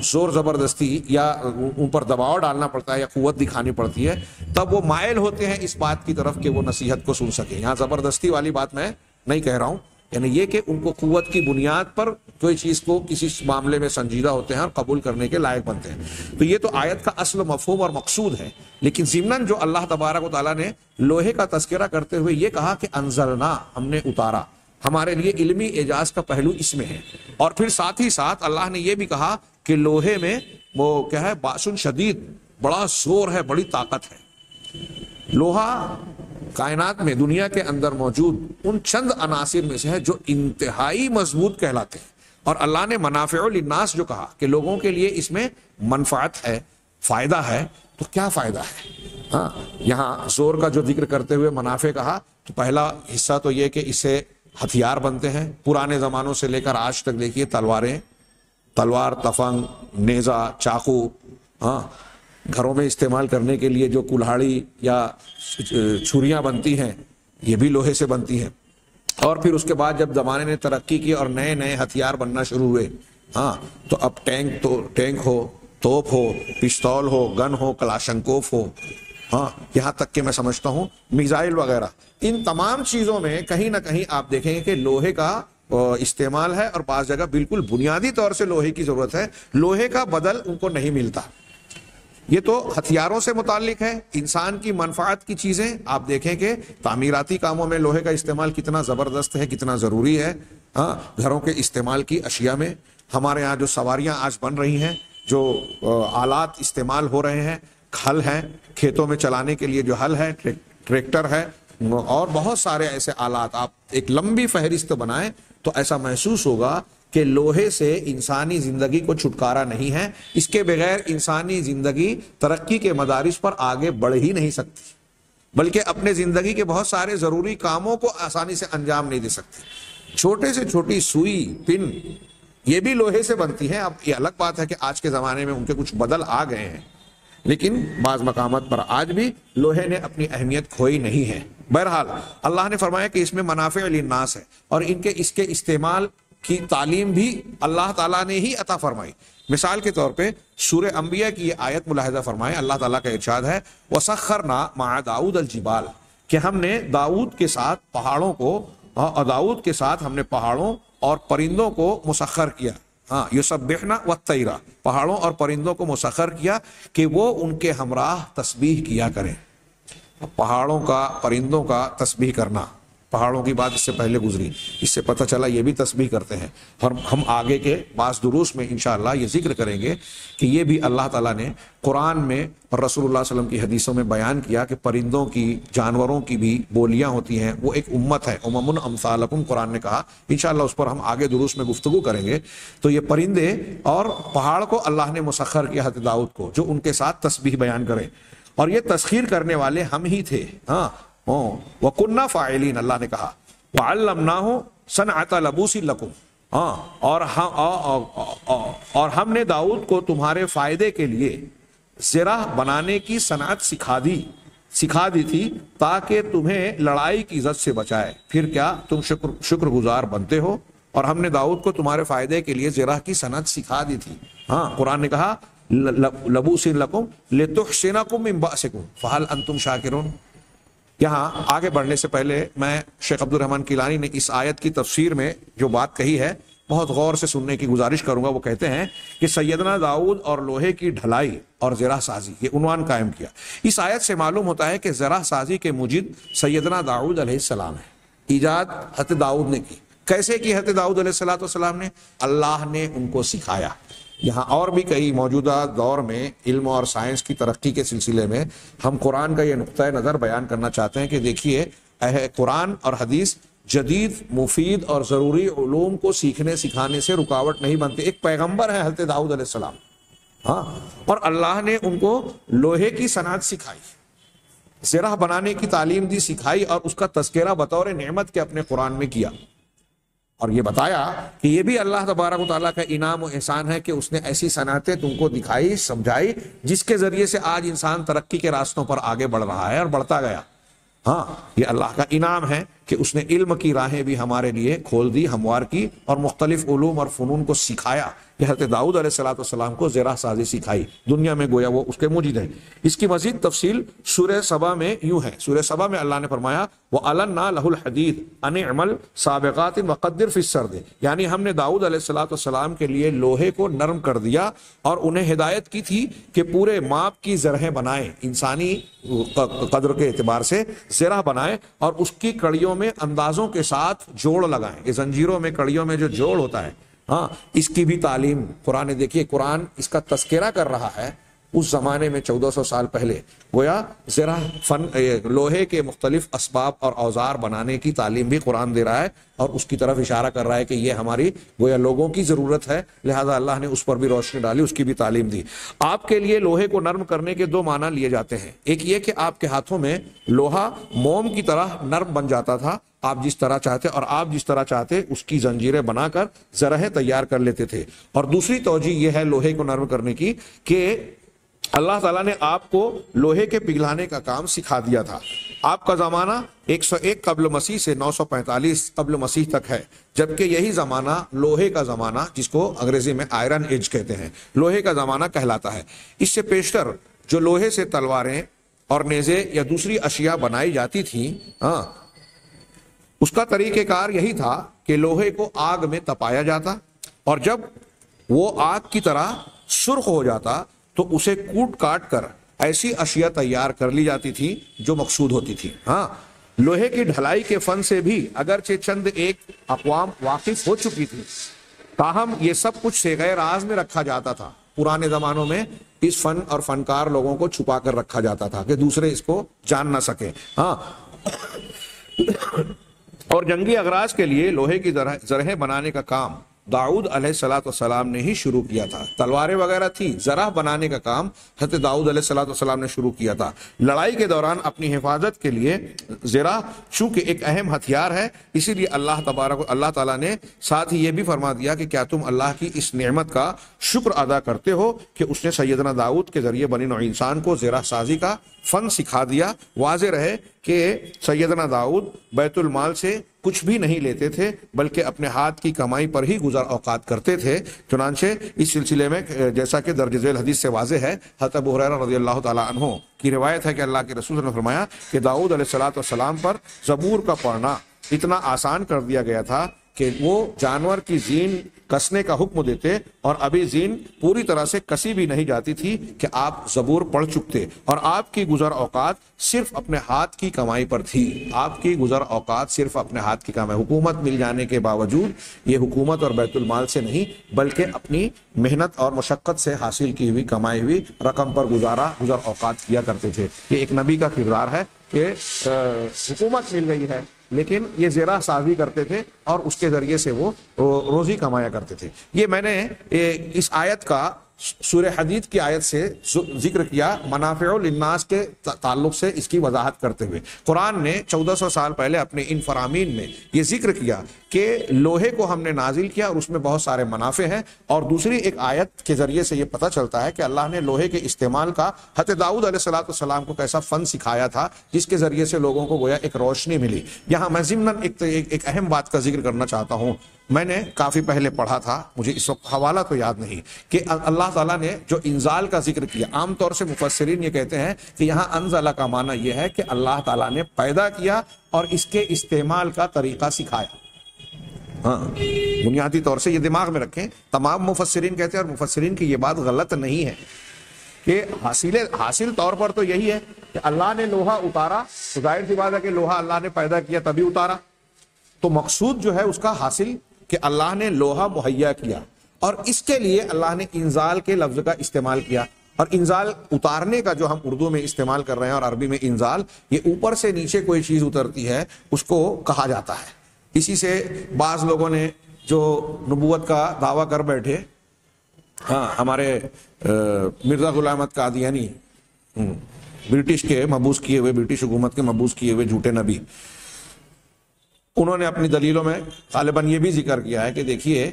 S1: زور زبردستی یا ان پر دباؤ ڈالنا پڑتا ہے یا قوت دکھانی پڑتی ہے، تب وہ مائل ہوتے ہیں اس بات کی طرف کہ وہ نصیحت کو سن سکیں۔ یہاں زبردستی والی بات میں نہیں کہہ رہا ہوں، یعنی یہ کہ ان کو قوت کی بنیاد پر کوئی چیز کو کسی معاملے میں سنجیدہ ہوتے ہیں اور قبول کرنے کے لائق بنتے ہیں۔ تو یہ تو آیت کا اصل مفہوم اور مقصود ہے، لیکن ضمناً جو اللہ تبارک و تعالیٰ نے لوہے کا تذکرہ کرتے ہوئے یہ کہا کہ انزلنا، ہم نے اتارا، ہمارے لیے علمی اعجاز کا پہلو اس میں ہے، اور پھر ساتھ ہی ساتھ اللہ نے یہ بھی کہا کہ لوہے میں وہ کیا ہے، باسن شدید، بڑا زور ہے، بڑی طاقت ہے۔ لوہا کائنات میں، دنیا کے اندر موجود ان چند عناصر میں سے ہے جو انتہائی مضبوط کہلاتے ہیں، اور اللہ نے منافع للناس جو کہا کہ لوگوں کے لیے اس میں منفعت ہے، فائدہ ہے، تو کیا فائدہ ہے؟ یہاں زور کا جو ذکر کرتے ہوئے منافع کہا، تو پہلا حصہ تو یہ کہ اسے ہتھیار بنتے ہیں پرانے زمانوں سے لے کر آج تک. دیکھیے تلوار، تفنگ، نیزہ، چاقو، ہاں گھروں میں استعمال کرنے کے لیے جو کلہاڑی یا چھریاں بنتی ہیں یہ بھی لوہے سے بنتی ہیں. اور پھر اس کے بعد جب زمانے نے ترقی کی اور نئے نئے ہتھیار بننا شروع ہوئے، ہاں تو اب ٹینک ہو، توپ ہو، پستول ہو، گن ہو، کلاشنکوف ہو، ہاں یہاں تک کہ میں سمجھتا ہوں میزائل وغیرہ، ان تمام چیزوں میں کہیں نہ کہیں آپ دیکھیں گے کہ لوہے کا استعمال ہے. اور بعض جگہ بالکل بنیادی طور سے لوہے کی ضرورت ہے، لوہے کا بدل ان کو نہیں ملتا. یہ تو ہتھیاروں سے متعلق ہے. انسان کی منفعت کی چیزیں آپ دیکھیں کہ تعمیراتی کاموں میں لوہے کا استعمال کتنا زبردست ہے، کتنا ضروری ہے. ہاں گھروں کے استعمال کی اشیاء میں ہمارے ہاں جو سواریاں آج بن رہی ہیں، جو آلات استعمال ہو رہے ہیں، ہل ہیں کھیتوں میں چلانے کے لیے، جو ہل ہے، ٹریکٹر ہے، اور بہت سارے ایسے آلات، آپ ایک لمبی فہرست بنائیں تو ایسا محسوس ہوگا کہ لوہے سے انسانی زندگی کو چھٹکارا نہیں ہے. اس کے بغیر انسانی زندگی ترقی کے مدارج پر آگے بڑھ ہی نہیں سکتی، بلکہ اپنے زندگی کے بہت سارے ضروری کاموں کو آسانی سے انجام نہیں دے سکتی. چھوٹے سے چھوٹی سوئی، پن، یہ بھی لوہے سے بنتی ہیں. اب یہ الگ بات ہے کہ آج کے زمانے میں ان کے کچھ بدل آ گئے ہیں، لیکن بعض مقامات پر آج بھی لوہے نے اپنی اہمیت کھوئی نہیں ہے. بہرحال اللہ نے فرمایا کہ اس میں منافع للناس ہے، اور اس کے استعمال کی تعلیم بھی اللہ تعالیٰ نے ہی عطا فرمائی. مثال کے طور پہ سورہ انبیاء کی یہ آیت ملاحظہ فرمائیں. اللہ تعالیٰ کا ارشاد ہے وَسَخَّرْنَا مَعَ دَاؤُدَ الْجِبَالَ، کہ ہم نے داؤد کے ساتھ پہاڑوں کو، داؤد کے ساتھ ہم نے پہاڑوں اور پرندوں کو مسخر کیا. ہاں یسبحنا والطیرا، پہاڑوں اور پرندوں کو مسخر کیا کہ وہ ان کے ہمراہ تسبیح کیا کریں. پہاڑوں کا، پرندوں کا تسبیح کرنا، پہاڑوں کی بات اس سے پہلے گزری، اس سے پتہ چلا یہ بھی تسبیح کرتے ہیں. اور ہم آگے کے بعض دروس میں انشاءاللہ یہ ذکر کریں گے کہ یہ بھی اللہ تعالیٰ نے قرآن میں اور رسول اللہ صلی اللہ علیہ وسلم کی حدیثوں میں بیان کیا کہ پرندوں کی، جانوروں کی بھی بولیاں ہوتی ہیں. وہ ایک امت ہے، امم امثالکم قرآن نے کہا. انشاءاللہ اس پر ہم آگے دروس میں گفتگو کریں گے. تو یہ پرندے اور پہاڑ کو اللہ نے مسخر کیا حضرت داؤد کو، جو ان کے ساتھ تسبیح بیان کریں. اور یہ تسخیر کرنے والے ہم ہی تھے. ہاں وَكُنَّا فَاعِلِينَ، اللہ نے کہا وَعَلَّمْنَاهُ صَنْعَةَ لَبُوسٍ لَكُمْ، اور ہم نے داؤد کو تمہارے فائدے کے لیے زرہ بنانے کی صنعت سکھا دی تھی تاکہ تمہیں لڑائی کی عزت سے بچائے. پھر کیا تم شکر گزار بنتے ہو؟ اور ہم نے داؤد کو تمہارے فائدے کے لیے زرہ کی صنعت سکھا دی تھی. ہاں قرآن نے کہا لَبُوسٍ لَكُمْ لِتُحْسِنَكُمْ مِنْ بَأْسِكُمْ فَهَلْ أَنْتُمْ شَاكِرُونَ. یہاں آگے بڑھنے سے پہلے میں شیخ عبد الرحمن کیلانی نے اس آیت کی تفسیر میں جو بات کہی ہے بہت غور سے سننے کی گزارش کروں گا. وہ کہتے ہیں کہ سیدنا داؤد اور لوہے کی ڈھلائی اور زرہ سازی، یہ عنوان قائم کیا. اس آیت سے معلوم ہوتا ہے کہ زرہ سازی کے مجید سیدنا داؤد علیہ السلام ہے. ایجاد حضرت داؤد نے کی. کیسے کی حضرت داؤد علیہ السلام نے؟ اللہ نے ان کو سکھایا. یہاں اور بھی کئی موجودہ دور میں علم اور سائنس کی ترقی کے سلسلے میں ہم قرآن کا یہ نقطۂ نظر بیان کرنا چاہتے ہیں کہ دیکھیے قرآن اور حدیث جدید، مفید اور ضروری علوم کو سیکھنے سکھانے سے رکاوٹ نہیں بنتے. ایک پیغمبر ہے حضرت داؤد علیہ السلام، ہاں، اور اللہ نے ان کو لوہے کی صنعت سکھائی، زرہ بنانے کی تعلیم دی، سکھائی، اور اس کا تذکرہ بطور نعمت کے اپنے قرآن میں کیا. اور یہ بتایا کہ یہ بھی اللہ تبارک و تعالیٰ کا انعام و احسان ہے کہ اس نے ایسی صنعتیں تم کو دکھائی، سمجھائی، جس کے ذریعے سے آج انسان ترقی کے راستوں پر آگے بڑھ رہا ہے اور بڑھتا گیا. ہاں یہ اللہ کا انعام ہے کہ اس نے علم کی راہیں بھی ہمارے لیے کھول دی، ہموار کی، اور مختلف علوم اور فنون کو سکھایا. کہ حضرت داؤد علیہ السلام کو زرہ سازی سکھائی، دنیا میں گویا وہ اس کے موجود ہے. اس کی مزید تفصیل سورہ سبا میں یوں ہے. سورہ سبا میں اللہ نے فرمایا وَأَلَنَّا لَهُ الْحَدِيدِ أَنِ اعْمَلْ سَابِغَاتٍ وَقَدِّرْ فِي السَّرْدِ، یعنی ہم نے داؤد علیہ السلام کے لیے لوہے کو نرم کر دیا اور انہیں ہدایت کی تھی کہ پورے ماپ کی زرہیں بنائیں، انسانی قدر کے اعتبار سے زرہ بنائیں، اور اس کی کڑیوں میں اندازوں کے ساتھ جوڑ لگائیں. یہ زنجیروں میں، کڑیوں میں جو جوڑ ہوتا ہے، ہاں، اس کی بھی تعلیم قرآن. دیکھیے قرآن اس کا تذکرہ کر رہا ہے اس زمانے میں 1400 سال پہلے گویا ذرا لوہے کے مختلف اسباب اور اوزار بنانے کی تعلیم بھی قرآن دے رہا ہے، اور اس کی طرف اشارہ کر رہا ہے کہ یہ ہماری گویا لوگوں کی ضرورت ہے، لہذا اللہ نے اس پر بھی روشنی ڈالی، اس کی بھی تعلیم دی۔ آپ کے لیے لوہے کو نرم کرنے کے 2 معنی لیے جاتے ہیں۔ ایک یہ کہ آپ کے ہاتھوں میں لوہا موم کی طرح نرم بن جاتا تھا، آپ جس طرح چاہتے اور آپ جس طرح چاہتے اس کی زنجیریں بنا کر زرہیں تیار کر لیتے تھے۔ اور دوسری توجہ یہ ہے لوہے کو نرم کرنے کی کہ اللہ تعالیٰ نے آپ کو لوہے کے پگھلانے کا کام سکھا دیا تھا۔ آپ کا زمانہ 101 قبل مسیح سے 945 قبل مسیح تک ہے، جبکہ یہی زمانہ لوہے کا زمانہ، جس کو انگریزی میں آئرن ایج کہتے ہیں، لوہے کا زمانہ کہلاتا ہے۔ اس سے پیشتر جو لوہے سے تلواریں اور نیزے یا دوسری اشیاء بنائی جاتی تھیں، اس کا طریقہ کار یہی تھا کہ لوہے کو آگ میں تپایا جاتا، اور جب وہ آگ کی طرح سرخ ہو جاتا تو اسے کوٹ کاٹ کر ایسی اشیاء تیار کر لی جاتی تھی جو مقصود ہوتی تھی۔ لوہے کی ڈھلائی کے فن سے بھی اگرچہ چند ایک اقوام واقف ہو چکی تھی، تاہم یہ سب کچھ صیغہ راز میں رکھا جاتا تھا۔ پرانے زمانوں میں اس فن اور فنکار لوگوں کو چھپا کر رکھا جاتا تھا کہ دوسرے اس کو جان نہ سکیں۔ اور جنگی اغراض کے لیے لوہے کی زرہیں بنانے کا کام داؤد علیہ السلام نے ہی شروع کیا تھا۔ تلواریں وغیرہ تھی، زرہ بنانے کا کام حضرت داؤد علیہ السلام نے شروع کیا تھا۔ لڑائی کے دوران اپنی حفاظت کے لیے زرہ چونکہ ایک اہم ہتھیار ہے، اسی لیے اللہ تعالیٰ نے ساتھ ہی یہ بھی فرما دیا کہ کیا تم اللہ کی اس نعمت کا شکر ادا کرتے ہو کہ اس نے سیدنا داؤد کے ذریعے بنی نوع انسان کو زرہ سازی کا فن سکھا دیا۔ واضح رہے کہ سیدنا داؤد بیت المال سے کچھ بھی نہیں لیتے تھے، بلکہ اپنے ہاتھ کی کمائی پر ہی گزر اوقات کرتے تھے۔ چنانچہ اس سلسلے میں جیسا کہ درج ذیل حدیث سے واضح ہے، حضرت ابو ہریرہ رضی اللہ تعالیٰ عنہ کی روایت ہے کہ اللہ کے رسول نے فرمایا کہ داؤد علیہ السلام پر زبور کا پڑھنا اتنا آسان کر دیا گیا تھا کہ وہ جانور کی زین کسنے کا حکم دیتے، اور ابھی زین پوری طرح سے کسی بھی نہیں جاتی تھی کہ آپ زبور پڑھ چکتے، اور آپ کی گزر اوقات صرف اپنے ہاتھ کی کمائی پر تھی۔ آپ کی گزر اوقات صرف اپنے ہاتھ کی کمائی، حکومت مل جانے کے باوجود یہ حکومت اور بیت المال سے نہیں بلکہ اپنی محنت اور مشقت سے حاصل کی ہوئی کمائی ہوئی رقم پر گزر اوقات کیا کرتے تھے۔ یہ ایک نبی کا کردار ہے کہ حکومت مل گئی ہے لیکن یہ زرہ سازی کرتے تھے اور اس کے ذریعے سے وہ روزی کمایا کرتے تھے۔ یہ میں نے اس آیت کا سورہ حدید کی آیت سے ذکر کیا منافع للناس کے تعلق سے، اس کی وضاحت کرتے ہوئے قرآن نے 1400 سال پہلے اپنے ان فرامین میں یہ ذکر کیا کہ لوہے کو ہم نے نازل کیا اور اس میں بہت سارے منافع ہیں، اور دوسری ایک آیت کے ذریعے سے یہ پتہ چلتا ہے کہ اللہ نے لوہے کے استعمال کا حضرت داؤد علیہ السلام کو کیسا فن سکھایا تھا جس کے ذریعے سے لوگوں کو گویا ایک روشنی ملی۔ یہاں میں ضمناً ایک اہم بات کا ذکر کرنا چاہتا ہوں۔ میں نے کافی پہلے پڑھا تھا، مجھے اس وقت حوالہ تو یاد نہیں، کہ اللہ تعالیٰ نے جو انزال کا ذکر کیا، عام طور سے مفسرین یہ کہتے ہیں کہ یہاں انزلہ کا معنی یہ ہے کہ اللہ تعالیٰ نے پیدا کیا اور اس کے استعمال کا طریقہ سکھایا۔ بنیادی طور سے یہ دماغ میں رکھیں، تمام مفسرین کہتے ہیں، اور مفسرین کی یہ بات غلط نہیں ہے، کہ حاصل طور پر تو یہی ہے کہ اللہ نے لوہا اتارا، تو ظاہر سی بات ہے کہ لوہا اللہ نے پیدا کیا تبھی اتارا، تو مقصود جو ہے اس کا حاصل کہ اللہ نے لوہا مہیا کیا، اور اس کے لیے اللہ نے انزال کے لفظ کا استعمال کیا۔ اور انزال اتارنے کا جو ہم اردو میں استعمال کر رہے ہیں اور عربی میں انزال، یہ اوپر سے نیچے کوئی چیز اترتی ہے اس کو کہا جاتا ہے۔ اسی سے بعض لوگوں نے جو نبوت کا دعویٰ کر بیٹھے، ہمارے مرزا غلام احمد قادیانی، برٹش کے مبعوث کیے ہوئے، برٹش حکومت کے مبعوث کیے ہوئے جھوٹے نبی، انہوں نے اپنی دلیلوں میں غالباً یہ بھی ذکر کیا ہے کہ دیکھیے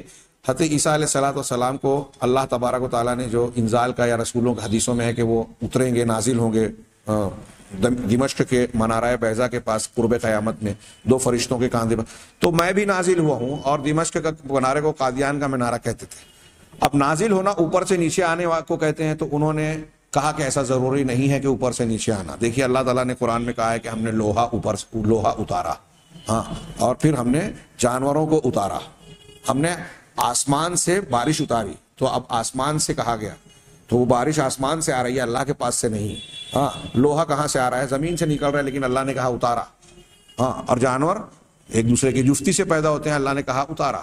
S1: حضرت عیسیٰ علیہ السلام کو اللہ تبارک و تعالیٰ نے جو انزال کا، یا رسولوں کے حدیثوں میں ہے کہ وہ اتریں گے، نازل ہوں گے دمشق کے منارہ بیضا کے پاس قرب قیامت میں 2 فرشتوں کے کاندھے پر، تو میں بھی نازل ہوا ہوں، اور دمشق کا منارے کو قادیان کا منارہ کہتے تھے۔ اب نازل ہونا اوپر سے نیچے آنے کو کہتے ہیں، تو انہوں نے کہا کہ ایسا ضروری نہیں ہے کہ اوپر سے نیچے آنا۔ دیکھیے اللہ تعالیٰ نے قرآن میں کہا ہے کہ ہم نے لوہا اتارا، اور پھر ہم نے جانوروں کو اتارا، ہم نے آسمان سے بارش اتاری، تو اب آسمان سے کہا گیا تو وہ بارش آسمان سے آ رہی ہے، اللہ کے پاس سے نہیں۔ لوہا کہاں سے آ رہا ہے؟ زمین سے نکل رہا ہے، لیکن اللہ نے کہا اتارا۔ اور جانور ایک دوسرے کی جفتی سے پیدا ہوتے ہیں، اللہ نے کہا اتارا۔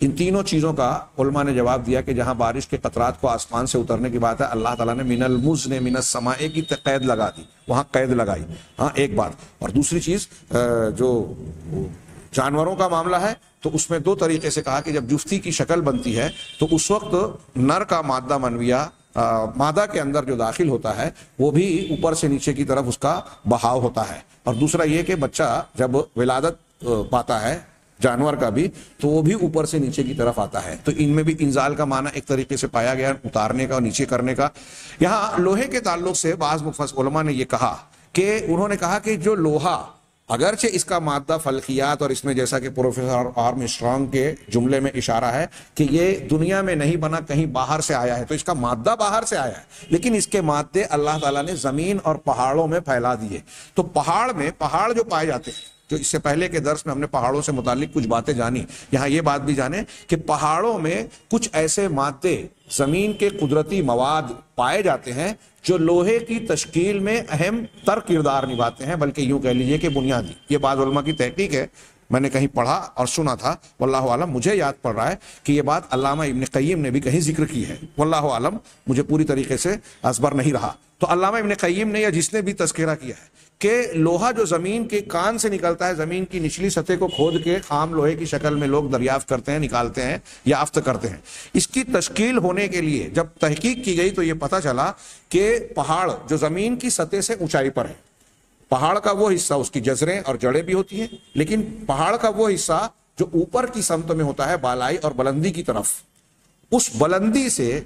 S1: ان تینوں چیزوں کا علماء نے جواب دیا کہ جہاں بارش کے قطرات کو آسمان سے اترنے کی بات ہے، اللہ تعالیٰ نے من المزن من السماء کی قید لگا دی، وہاں قید لگائی. ہاں ایک بات. اور دوسری چیز جو جانوروں کا معاملہ ہے تو اس میں دو طریقے سے کہا کہ جب جفتی کی شکل بنتی ہے تو اس وقت نر کا مادہ منویہ مادہ کے اندر جو داخل ہوتا ہے وہ بھی اوپر سے نیچے کی طرف اس کا بہاؤ ہوتا ہے. اور دوسرا یہ کہ بچہ جب ولادت پاتا ہے جانور کا بھی تو وہ بھی اوپر سے نیچے کی طرف آتا ہے. تو ان میں بھی انزال کا معنی ایک طریقے سے پایا گیا، اتارنے کا اور نیچے کرنے کا. یہاں لوہے کے تعلق سے بعض مفسر علماء نے یہ کہا کہ انہوں نے کہا کہ جو لوہا اگرچہ اس کا مادہ فلکیات اور اس میں جیسا کہ پروفیسر آرم اسٹرانگ کے جملے میں اشارہ ہے کہ یہ دنیا میں نہیں بنا، کہیں باہر سے آیا ہے، تو اس کا مادہ باہر سے آیا ہے، لیکن اس کے مادے اللہ تعالیٰ نے زمین اور پہاڑوں میں پھیلا دیے. تو پہاڑ جو پائے جاتے ہیں، جو اس سے پہلے کے درس میں ہم نے پہاڑوں سے متعلق کچھ باتیں جانی، یہاں یہ بات بھی جانیں کہ پہاڑوں میں کچھ ایسے مادے زمین کے قدرتی مواد پائے جاتے ہیں جو لوہے کی تشکیل میں اہم تر کردار نبھاتے ہیں، بلکہ یوں کہہ لیجئے کہ بنیادی. یہ بعض علماء کی تحقیق ہے، میں نے کہیں پڑھا اور سنا تھا، واللہ عالم مجھے یاد پڑ رہا ہے کہ یہ بات علامہ ابن قیم نے بھی کہیں ذکر کی ہے، واللہ عالم مجھے پوری طریقے سے ازبر نہیں رہا. تو علامہ ابن قیم نے یا جس نے بھی تذکرہ کیا ہے کہ لوہا جو زمین کے کان سے نکلتا ہے، زمین کی نچلی سطح کو کھود کے خام لوہے کی شکل میں لوگ دریافت کرتے ہیں، نکالتے ہیں، یافت کرتے ہیں. اس کی تشکیل ہونے کے لیے جب تحقیق کی گئی تو یہ پتہ چلا کہ پہاڑ جو زمین کی سطح سے اونچائی پر ہے، پہاڑ کا وہ حصہ اس کی جذریں اور جڑیں بھی ہوتی ہیں، لیکن پہاڑ کا وہ حصہ جو اوپر کی سمت میں ہوتا ہے، بالائی اور بلندی کی طرف، اس بلندی سے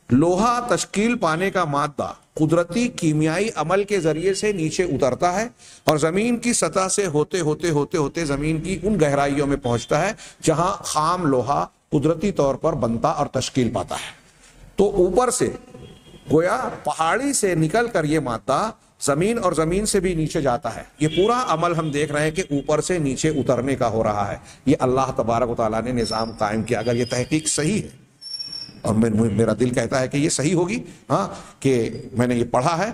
S1: لوہا تشکیل پانے کا مادہ قدرتی کیمیائی عمل کے ذریعے سے نیچے اترتا ہے اور زمین کی سطح سے ہوتے زمین کی ان گہرائیوں میں پہنچتا ہے جہاں خام لوہا قدرتی طور پر بنتا اور تشکیل پاتا ہے. تو اوپر سے گویا پہاڑی سے نکل کر یہ مادہ زمین اور زمین سے بھی نیچے جاتا ہے. یہ پورا عمل ہم دیکھ رہے ہیں کہ اوپر سے نیچے اترنے کا ہو رہا ہے. یہ اللہ تبارک و تعالیٰ نے نظام قائم کیا. اگر یہ تحقیق صحیح ہے اور میرا دل کہتا ہے کہ یہ صحیح ہوگی، ہاں کہ میں نے یہ پڑھا ہے،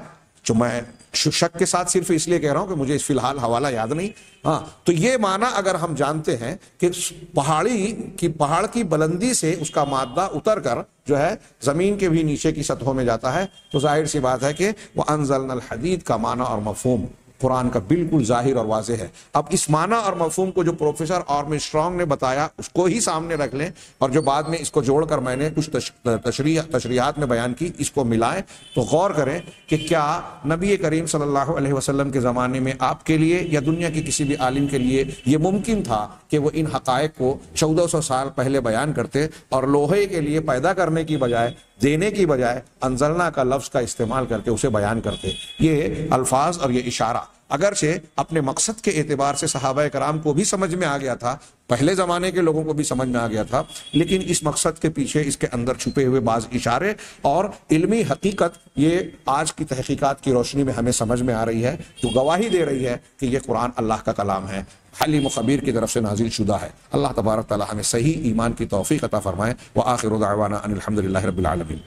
S1: جو میں شک کے ساتھ صرف اس لیے کہہ رہا ہوں کہ مجھے فی الحال حوالہ یاد نہیں، ہاں تو یہ معنی اگر ہم جانتے ہیں کہ پہاڑ کی بلندی سے اس کا مادہ اتر کر جو ہے زمین کے بھی نیچے کی سطحوں میں جاتا ہے، تو ظاہر سی بات ہے کہ وَأَنزَلْنَا الْحَدِيدَ کا معنی اور مفہوم قرآن کا بالکل ظاہر اور واضح ہے. اب اس معنی اور مفہوم کو جو پروفیسر آرم اسٹرانگ نے بتایا اس کو ہی سامنے رکھ لیں، اور جو بعد میں اس کو جوڑ کر میں نے کچھ تشریحات میں بیان کی، اس کو ملائیں تو غور کریں کہ کیا نبی کریم صلی اللہ علیہ وسلم کے زمانے میں آپ کے لیے یا دنیا کے کسی بھی عالم کے لیے یہ ممکن تھا کہ وہ ان حقائق کو 1400 سال پہلے بیان کرتے اور لوہے کے لیے پیدا کرنے کی بجائے، دینے کی بجائے انزلنا کا لفظ کا استعمال کر کے اسے بیان کرتے. یہ الفاظ اور یہ اشارہ اگرچہ اپنے مقصد کے اعتبار سے صحابہ کرام کو بھی سمجھ میں آ گیا تھا، پہلے زمانے کے لوگوں کو بھی سمجھ میں آ گیا تھا، لیکن اس مقصد کے پیچھے اس کے اندر چھپے ہوئے بعض اشارے اور علمی حقیقت یہ آج کی تحقیقات کی روشنی میں ہمیں سمجھ میں آ رہی ہے، جو گواہی دے رہی ہے کہ یہ قرآن اللہ کا کلام ہے، حلیم و خبیر کی طرف سے نازل شدہ ہے. اللہ تبارک تعالی ہمیں صحیح ایمان کی توفیق عطا فرمائے. وآخر دعوانا ان الحمد للہ رب العالمین.